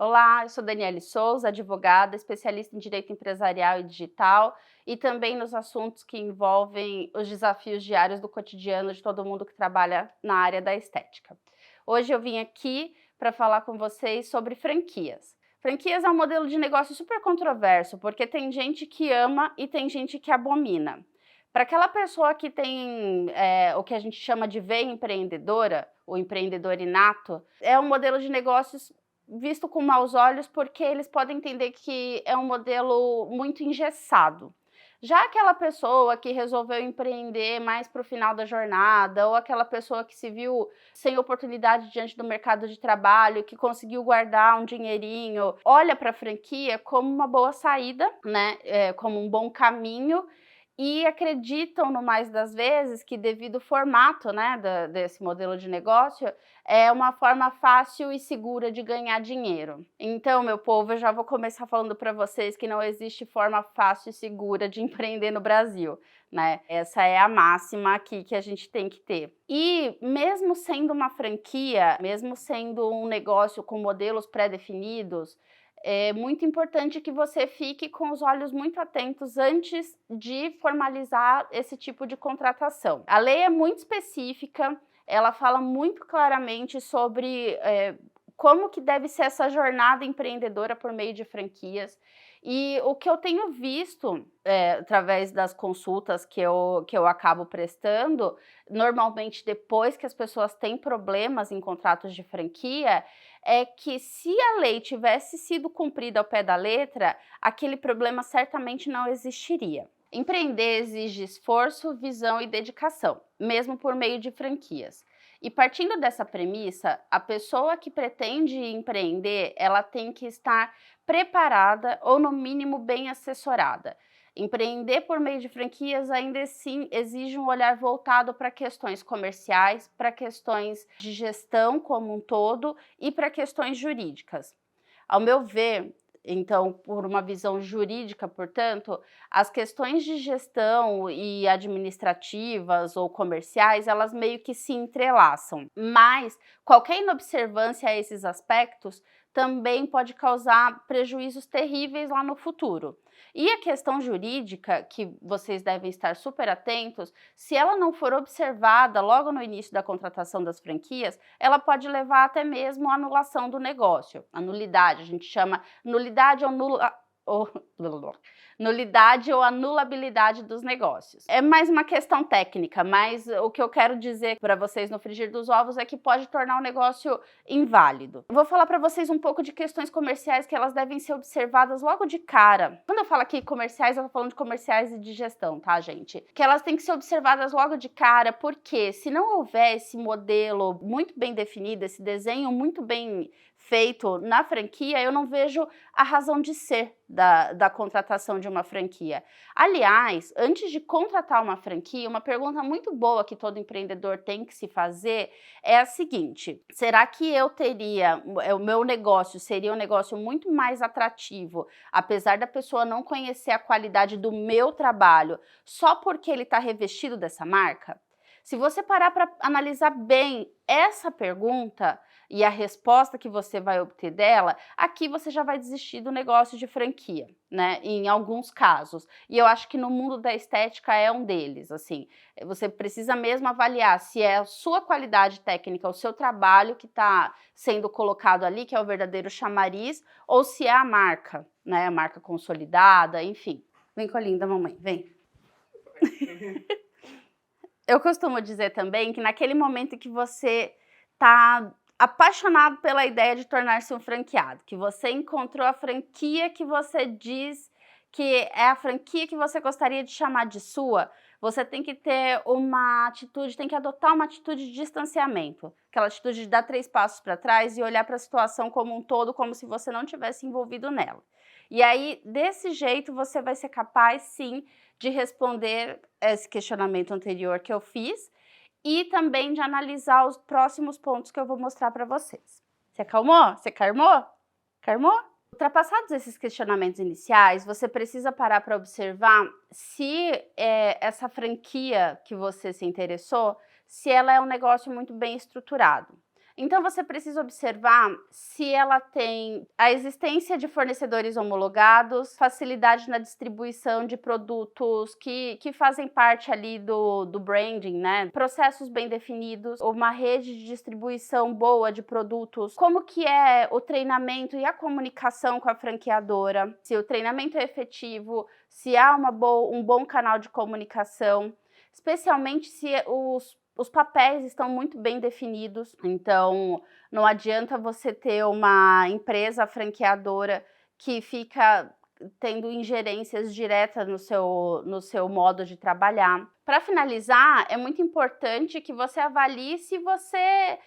Olá, eu sou Daniele Souza, advogada, especialista em direito empresarial e digital e também nos assuntos que envolvem os desafios diários do cotidiano de todo mundo que trabalha na área da estética. Hoje eu vim aqui para falar com vocês sobre franquias. Franquias é um modelo de negócio super controverso, porque tem gente que ama e tem gente que abomina. Para aquela pessoa que tem o que a gente chama de veia empreendedora, o empreendedor inato, é um modelo de negócios visto com maus olhos, porque eles podem entender que é um modelo muito engessado. Já aquela pessoa que resolveu empreender mais para o final da jornada, ou aquela pessoa que se viu sem oportunidade diante do mercado de trabalho, que conseguiu guardar um dinheirinho, olha para a franquia como uma boa saída, né? Como um bom caminho, e acreditam, no mais das vezes, que devido ao formato, né, desse modelo de negócio, é uma forma fácil e segura de ganhar dinheiro. Então, meu povo, eu já vou começar falando para vocês que não existe forma fácil e segura de empreender no Brasil, né? Essa é a máxima aqui que a gente tem que ter. E mesmo sendo uma franquia, mesmo sendo um negócio com modelos pré-definidos, é muito importante que você fique com os olhos muito atentos antes de formalizar esse tipo de contratação. A lei é muito específica, ela fala muito claramente sobre como que deve ser essa jornada empreendedora por meio de franquias. E o que eu tenho visto através das consultas que eu acabo prestando, normalmente depois que as pessoas têm problemas em contratos de franquia, é que se a lei tivesse sido cumprida ao pé da letra, aquele problema certamente não existiria. Empreender exige esforço, visão e dedicação, mesmo por meio de franquias. E partindo dessa premissa, a pessoa que pretende empreender, ela tem que estar preparada ou, no mínimo, bem assessorada. Empreender por meio de franquias ainda assim exige um olhar voltado para questões comerciais, para questões de gestão como um todo e para questões jurídicas. Ao meu ver, então, por uma visão jurídica, portanto, as questões de gestão e administrativas ou comerciais, elas meio que se entrelaçam. Mas qualquer inobservância a esses aspectos também pode causar prejuízos terríveis lá no futuro. E a questão jurídica, que vocês devem estar super atentos, se ela não for observada logo no início da contratação das franquias, ela pode levar até mesmo à anulação do negócio. A nulidade, a gente chama nulidade ou anulabilidade dos negócios. É mais uma questão técnica, mas o que eu quero dizer para vocês no frigir dos ovos é que pode tornar o negócio inválido. Vou falar para vocês um pouco de questões comerciais que elas devem ser observadas logo de cara. Quando eu falo aqui comerciais, eu tô falando de comerciais e de gestão, tá, gente? Que elas têm que ser observadas logo de cara, porque se não houver esse modelo muito bem definido, esse desenho muito bem feito na franquia, eu não vejo a razão de ser da contratação de uma franquia. Aliás, antes de contratar uma franquia, uma pergunta muito boa que todo empreendedor tem que se fazer é a seguinte: será que o meu negócio seria um negócio muito mais atrativo, apesar da pessoa não conhecer a qualidade do meu trabalho, só porque ele está revestido dessa marca? Se você parar para analisar bem essa pergunta e a resposta que você vai obter dela, aqui você já vai desistir do negócio de franquia, né? Em alguns casos. E eu acho que no mundo da estética é um deles, assim. Você precisa mesmo avaliar se é a sua qualidade técnica, o seu trabalho que está sendo colocado ali, que é o verdadeiro chamariz, ou se é a marca, né? A marca consolidada, enfim. Vem com a linda, mamãe, vem. Eu costumo dizer também que naquele momento que você está apaixonado pela ideia de tornar-se um franqueado, que você encontrou a franquia que você diz que é a franquia que você gostaria de chamar de sua, você tem que ter uma atitude, tem que adotar uma atitude de distanciamento, aquela atitude de dar 3 passos para trás e olhar para a situação como um todo, como se você não tivesse envolvido nela. E aí, desse jeito, você vai ser capaz, sim, de responder esse questionamento anterior que eu fiz e também de analisar os próximos pontos que eu vou mostrar para vocês. Você acalmou? Você calmou? Calmou? Ultrapassados esses questionamentos iniciais, você precisa parar para observar se essa franquia que você se interessou, se ela é um negócio muito bem estruturado. Então você precisa observar se ela tem a existência de fornecedores homologados, facilidade na distribuição de produtos que fazem parte ali do branding, né? Processos bem definidos, uma rede de distribuição boa de produtos, como que é o treinamento e a comunicação com a franqueadora, se o treinamento é efetivo, se há um bom canal de comunicação, especialmente se os papéis estão muito bem definidos. Então, não adianta você ter uma empresa franqueadora que fica tendo ingerências diretas no seu modo de trabalhar. Para finalizar, é muito importante que você avalie se você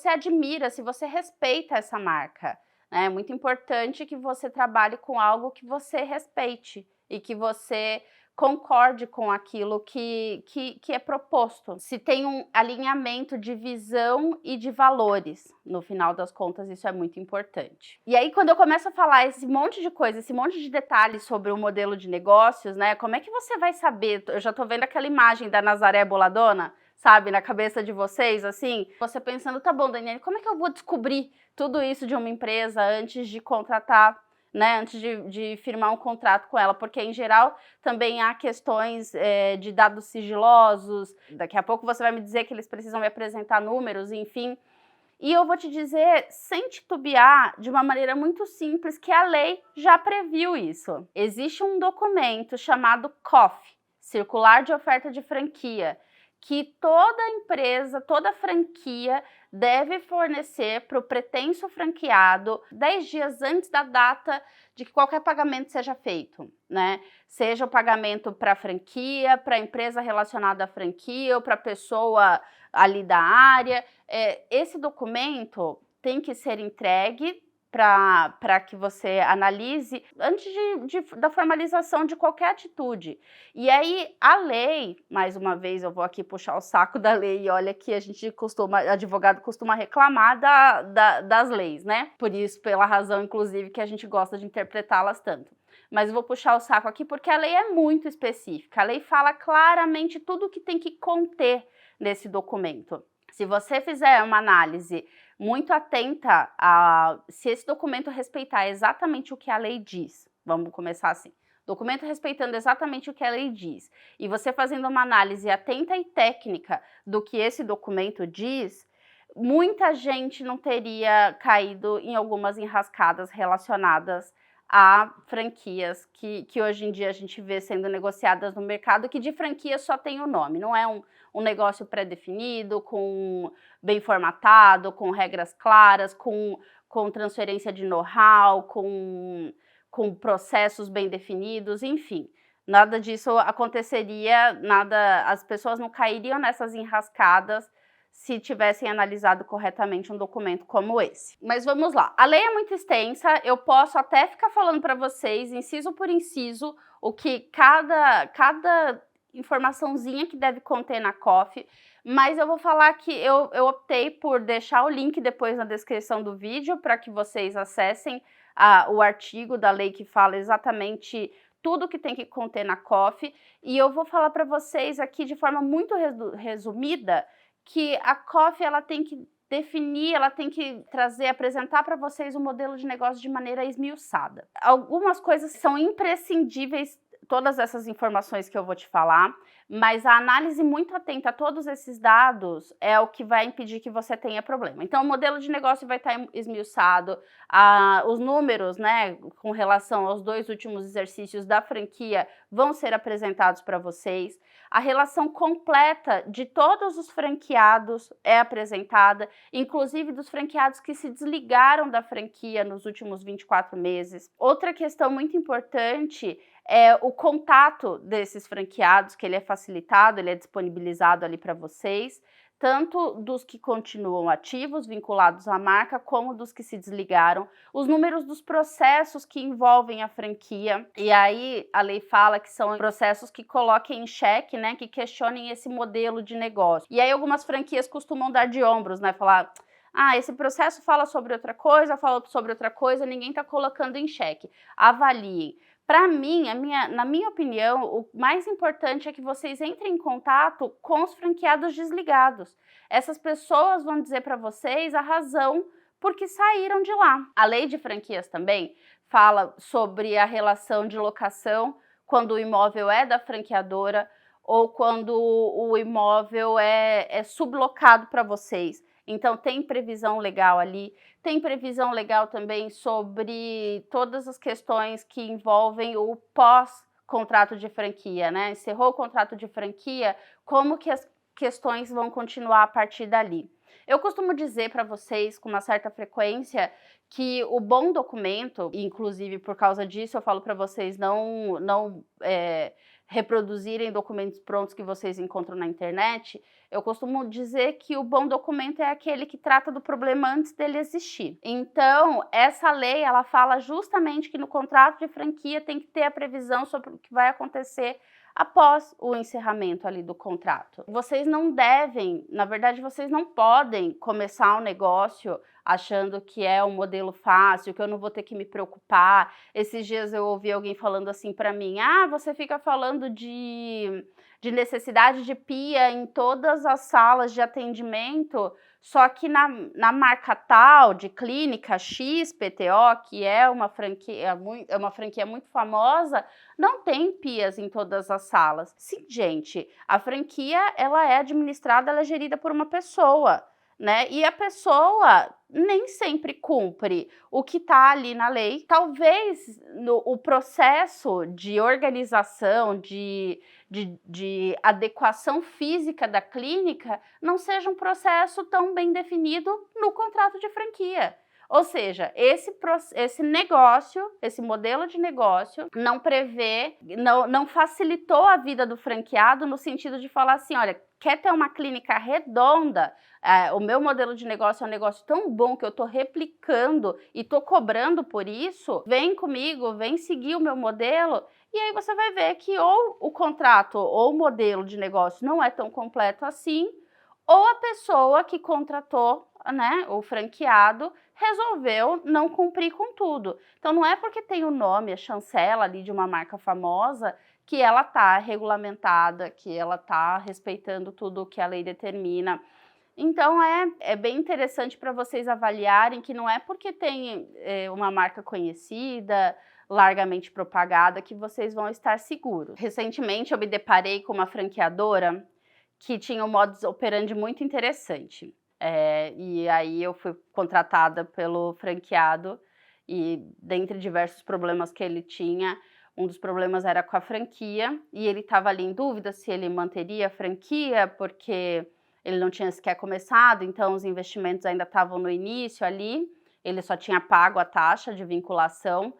admira, se você respeita essa marca. É muito importante que você trabalhe com algo que você respeite e que você concorde com aquilo que é proposto. Se tem um alinhamento de visão e de valores, no final das contas, isso é muito importante. E aí, quando eu começo a falar esse monte de coisa, esse monte de detalhes sobre o modelo de negócios, né? Como é que você vai saber? Eu já tô vendo aquela imagem da Nazaré Boladona, sabe, na cabeça de vocês, assim, você pensando, tá bom, Daniele, como é que eu vou descobrir tudo isso de uma empresa antes de contratar, né, antes de firmar um contrato com ela, porque em geral também há questões de dados sigilosos, daqui a pouco você vai me dizer que eles precisam me apresentar números, enfim, e eu vou te dizer, sem titubear, de uma maneira muito simples, que a lei já previu isso. Existe um documento chamado COF, Circular de Oferta de Franquia, que toda empresa, toda franquia deve fornecer para o pretenso franqueado 10 dias antes da data de que qualquer pagamento seja feito, né? Seja o pagamento para a franquia, para a empresa relacionada à franquia ou para a pessoa ali da área. Esse documento tem que ser entregue para que você analise antes da formalização de qualquer atitude. E aí, a lei, mais uma vez, eu vou aqui puxar o saco da lei, e olha que advogado costuma reclamar das leis, né? Por isso, pela razão, inclusive, que a gente gosta de interpretá-las tanto. Mas eu vou puxar o saco aqui porque a lei é muito específica. A lei fala claramente tudo o que tem que conter nesse documento. Se você fizer uma análise muito atenta a se esse documento respeitar exatamente o que a lei diz, vamos começar assim, documento respeitando exatamente o que a lei diz, e você fazendo uma análise atenta e técnica do que esse documento diz, muita gente não teria caído em algumas enrascadas relacionadas a franquias que hoje em dia a gente vê sendo negociadas no mercado, que de franquia só tem o nome, não é um negócio pré-definido, bem formatado, com regras claras, com transferência de know-how, com processos bem definidos, enfim. Nada disso aconteceria, as pessoas não cairiam nessas enrascadas se tivessem analisado corretamente um documento como esse. Mas vamos lá, a lei é muito extensa, eu posso até ficar falando para vocês, inciso por inciso, o que cada informaçãozinha que deve conter na COF, mas eu vou falar que eu optei por deixar o link depois na descrição do vídeo para que vocês acessem o artigo da lei que fala exatamente tudo que tem que conter na COF, e eu vou falar para vocês aqui de forma muito resumida que a COF ela tem que definir, ela tem que apresentar para vocês o modelo de negócio de maneira esmiuçada. Algumas coisas são imprescindíveis, todas essas informações que eu vou te falar, mas a análise muito atenta a todos esses dados é o que vai impedir que você tenha problema. Então, o modelo de negócio vai estar esmiuçado, os números, né, com relação aos 2 últimos exercícios da franquia vão ser apresentados para vocês. A relação completa de todos os franqueados é apresentada, inclusive dos franqueados que se desligaram da franquia nos últimos 24 meses. Outra questão muito importante é o contato desses franqueados, que ele é facilitado, ele é disponibilizado ali para vocês, tanto dos que continuam ativos, vinculados à marca, como dos que se desligaram, os números dos processos que envolvem a franquia, e aí a lei fala que são processos que coloquem em xeque, né, que questionem esse modelo de negócio. E aí algumas franquias costumam dar de ombros, né, falar: esse processo fala sobre outra coisa, ninguém está colocando em xeque. Avaliem. Para mim, na minha opinião, o mais importante é que vocês entrem em contato com os franqueados desligados. Essas pessoas vão dizer para vocês a razão por que saíram de lá. A lei de franquias também fala sobre a relação de locação quando o imóvel é da franqueadora ou quando o imóvel é sublocado para vocês. Então, tem previsão legal ali, tem previsão legal também sobre todas as questões que envolvem o pós-contrato de franquia, né? Encerrou o contrato de franquia, como que as questões vão continuar a partir dali. Eu costumo dizer para vocês, com uma certa frequência, que o bom documento, inclusive por causa disso, eu falo para vocês não reproduzirem documentos prontos que vocês encontram na internet. Eu costumo dizer que o bom documento é aquele que trata do problema antes dele existir. Então, essa lei, ela fala justamente que no contrato de franquia tem que ter a previsão sobre o que vai acontecer após o encerramento ali do contrato. Vocês não devem, na verdade, vocês não podem começar um negócio achando que é um modelo fácil, que eu não vou ter que me preocupar. Esses dias eu ouvi alguém falando assim para mim, você fica falando de necessidade de pia em todas as salas de atendimento, só que na marca tal, de clínica XPTO, que é uma franquia muito famosa, não tem pias em todas as salas. Sim, gente, a franquia ela é administrada, ela é gerida por uma pessoa, né? E a pessoa nem sempre cumpre o que está ali na lei. Talvez o processo de organização, de adequação física da clínica não seja um processo tão bem definido no contrato de franquia. Ou seja, esse negócio, esse modelo de negócio não prevê, não facilitou a vida do franqueado no sentido de falar assim, olha, quer ter uma clínica redonda, o meu modelo de negócio é um negócio tão bom que eu estou replicando e estou cobrando por isso, vem comigo, vem seguir o meu modelo, e aí você vai ver que ou o contrato ou o modelo de negócio não é tão completo assim, ou a pessoa que contratou, né, o franqueado, resolveu não cumprir com tudo. Então, não é porque tem o nome, a chancela ali de uma marca famosa, que ela está regulamentada, que ela está respeitando tudo o que a lei determina. Então, é bem interessante para vocês avaliarem que não é porque tem uma marca conhecida, largamente propagada, que vocês vão estar seguros. Recentemente, eu me deparei com uma franqueadora que tinha um modus operandi muito interessante. E aí eu fui contratada pelo franqueado e, dentre diversos problemas que ele tinha, um dos problemas era com a franquia e ele estava ali em dúvida se ele manteria a franquia porque ele não tinha sequer começado, então os investimentos ainda estavam no início ali, ele só tinha pago a taxa de vinculação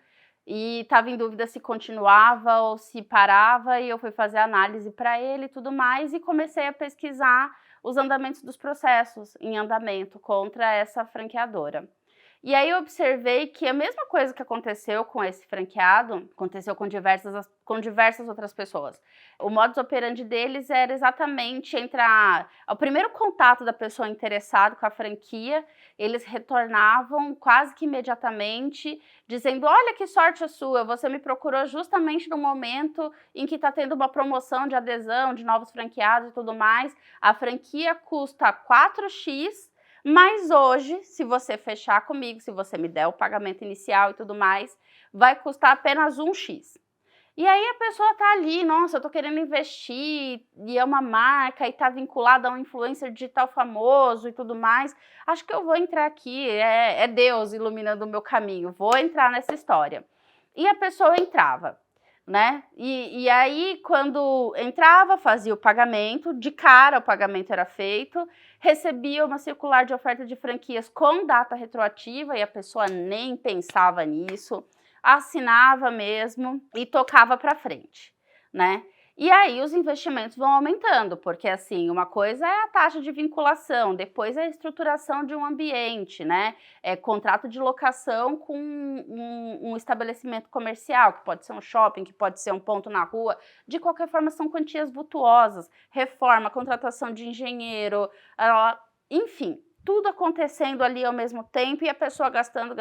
e estava em dúvida se continuava ou se parava, e eu fui fazer análise para ele e tudo mais e comecei a pesquisar os andamentos dos processos em andamento contra essa franqueadora. E aí eu observei que a mesma coisa que aconteceu com esse franqueado, aconteceu com diversas outras pessoas. O modus operandi deles era exatamente entrar... O primeiro contato da pessoa interessada com a franquia, eles retornavam quase que imediatamente, dizendo, olha que sorte a sua, você me procurou justamente no momento em que está tendo uma promoção de adesão, de novos franqueados e tudo mais. A franquia custa 4x, mas hoje, se você fechar comigo, se você me der o pagamento inicial e tudo mais, vai custar apenas 1x. E aí a pessoa tá ali, nossa, eu tô querendo investir, e é uma marca, e tá vinculada a um influencer digital famoso e tudo mais. Acho que eu vou entrar aqui, é Deus iluminando o meu caminho, vou entrar nessa história. E a pessoa entrava, né? E aí, quando entrava, fazia o pagamento, de cara o pagamento era feito, recebia uma circular de oferta de franquias com data retroativa, e a pessoa nem pensava nisso, assinava mesmo e tocava para frente, né? E aí os investimentos vão aumentando, porque assim, uma coisa é a taxa de vinculação, depois é a estruturação de um ambiente, né? É contrato de locação com um estabelecimento comercial, que pode ser um shopping, que pode ser um ponto na rua, de qualquer forma são quantias vultuosas, reforma, contratação de engenheiro, enfim. tudo acontecendo ali ao mesmo tempo e a pessoa gastando,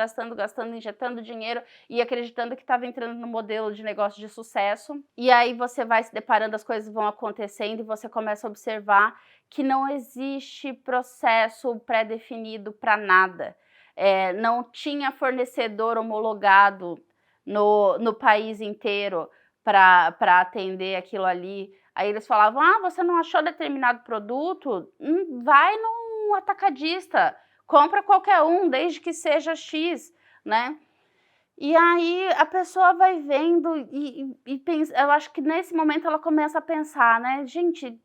injetando dinheiro e acreditando que estava entrando no modelo de negócio de sucesso. E aí você vai se deparando, as coisas vão acontecendo e você começa a observar que não existe processo pré-definido para nada. Não tinha fornecedor homologado no país inteiro para atender aquilo ali. Aí eles falavam, você não achou determinado produto? Vai num atacadista, compra qualquer um, desde que seja X, né? E aí a pessoa vai vendo e pensa, eu acho que nesse momento ela começa a pensar, né, gente,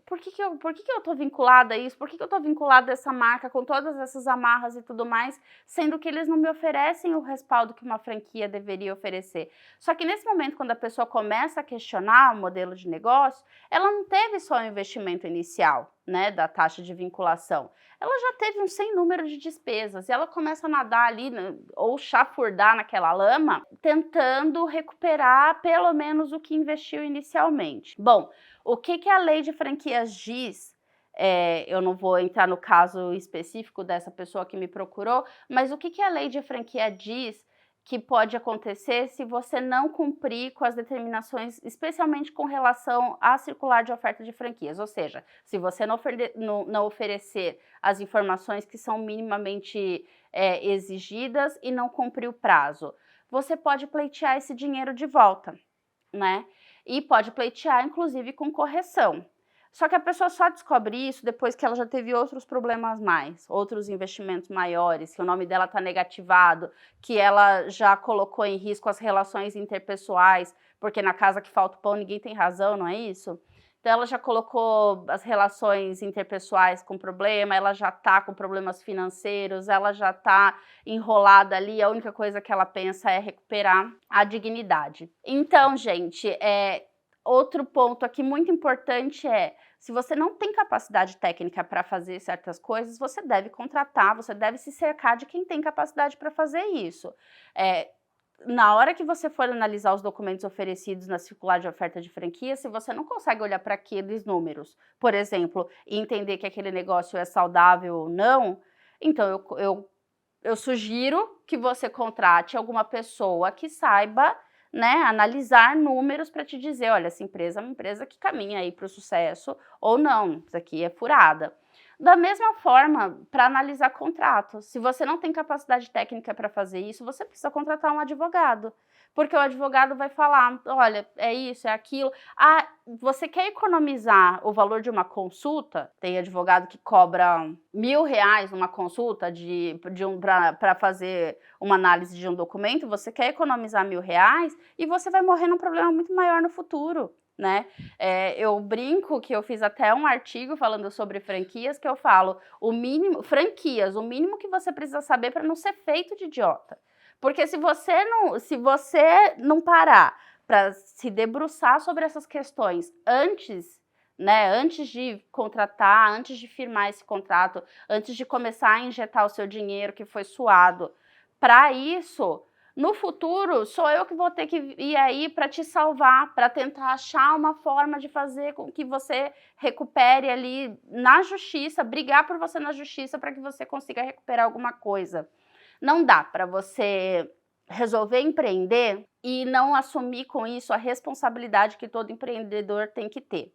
por que eu tô vinculada a isso? Por que eu tô vinculada a essa marca com todas essas amarras e tudo mais, sendo que eles não me oferecem o respaldo que uma franquia deveria oferecer? Só que nesse momento, quando a pessoa começa a questionar o modelo de negócio, ela não teve só o investimento inicial, né, da taxa de vinculação. Ela já teve um sem número de despesas e ela começa a nadar ali, né, ou chafurdar naquela lama, tentando recuperar pelo menos o que investiu inicialmente. Bom, o que a lei de franquias diz, eu não vou entrar no caso específico dessa pessoa que me procurou, mas o que a lei de franquia diz que pode acontecer se você não cumprir com as determinações, especialmente com relação à circular de oferta de franquias, ou seja, se você não oferecer as informações que são minimamente exigidas e não cumprir o prazo, você pode pleitear esse dinheiro de volta, né? E pode pleitear, inclusive, com correção. Só que a pessoa só descobre isso depois que ela já teve outros problemas outros investimentos maiores, que o nome dela está negativado, que ela já colocou em risco as relações interpessoais, porque na casa que falta o pão ninguém tem razão, não é isso? Então ela já colocou as relações interpessoais com problema, ela já está com problemas financeiros, ela já está enrolada ali, a única coisa que ela pensa é recuperar a dignidade. Então, gente, outro ponto aqui muito importante se você não tem capacidade técnica para fazer certas coisas, você deve contratar, você deve se cercar de quem tem capacidade para fazer isso. Na hora que você for analisar os documentos oferecidos na circular de oferta de franquia, se você não consegue olhar para aqueles números, por exemplo, e entender que aquele negócio é saudável ou não, então eu sugiro que você contrate alguma pessoa que saiba, né, analisar números para te dizer, olha, essa empresa é uma empresa que caminha aí para o sucesso ou não, isso aqui é furada. Da mesma forma, para analisar contratos, se você não tem capacidade técnica para fazer isso, você precisa contratar um advogado, porque o advogado vai falar, olha, é isso, é aquilo. Você quer economizar o valor de uma consulta? Tem advogado que cobra R$1.000 uma consulta para fazer uma análise de um documento, você quer economizar R$1.000 e você vai morrer num problema muito maior no futuro, né? Eu brinco que eu fiz até um artigo falando sobre franquias, que eu falo, o mínimo que você precisa saber para não ser feito de idiota. Porque se você não parar para se debruçar sobre essas questões antes, né, antes de contratar, antes de firmar esse contrato, antes de começar a injetar o seu dinheiro que foi suado, para isso, no futuro, sou eu que vou ter que ir aí para te salvar, para tentar achar uma forma de fazer com que você recupere ali na justiça, brigar por você na justiça para que você consiga recuperar alguma coisa. Não dá para você resolver empreender e não assumir com isso a responsabilidade que todo empreendedor tem que ter.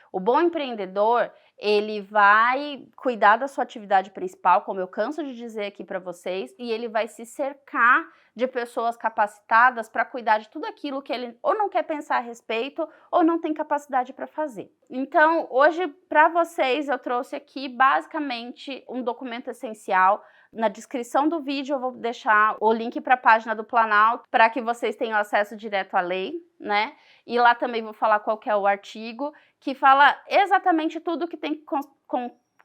O bom empreendedor, ele vai cuidar da sua atividade principal, como eu canso de dizer aqui para vocês, e ele vai se cercar de pessoas capacitadas para cuidar de tudo aquilo que ele ou não quer pensar a respeito ou não tem capacidade para fazer. Então, hoje, para vocês, eu trouxe aqui basicamente um documento essencial. Na descrição do vídeo eu vou deixar o link para a página do Planalto para que vocês tenham acesso direto à lei, né? E lá também vou falar qual que é o artigo que fala exatamente tudo que tem que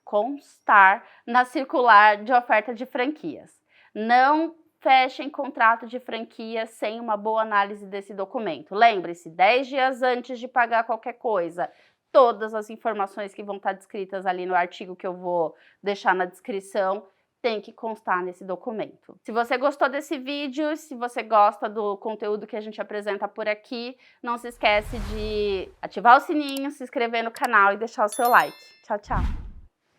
constar na circular de oferta de franquias. Não fechem contrato de franquia sem uma boa análise desse documento. Lembre-se, 10 dias antes de pagar qualquer coisa, todas as informações que vão estar descritas ali no artigo que eu vou deixar na descrição tem que constar nesse documento. Se você gostou desse vídeo, se você gosta do conteúdo que a gente apresenta por aqui, não se esquece de ativar o sininho, se inscrever no canal e deixar o seu like. Tchau, tchau!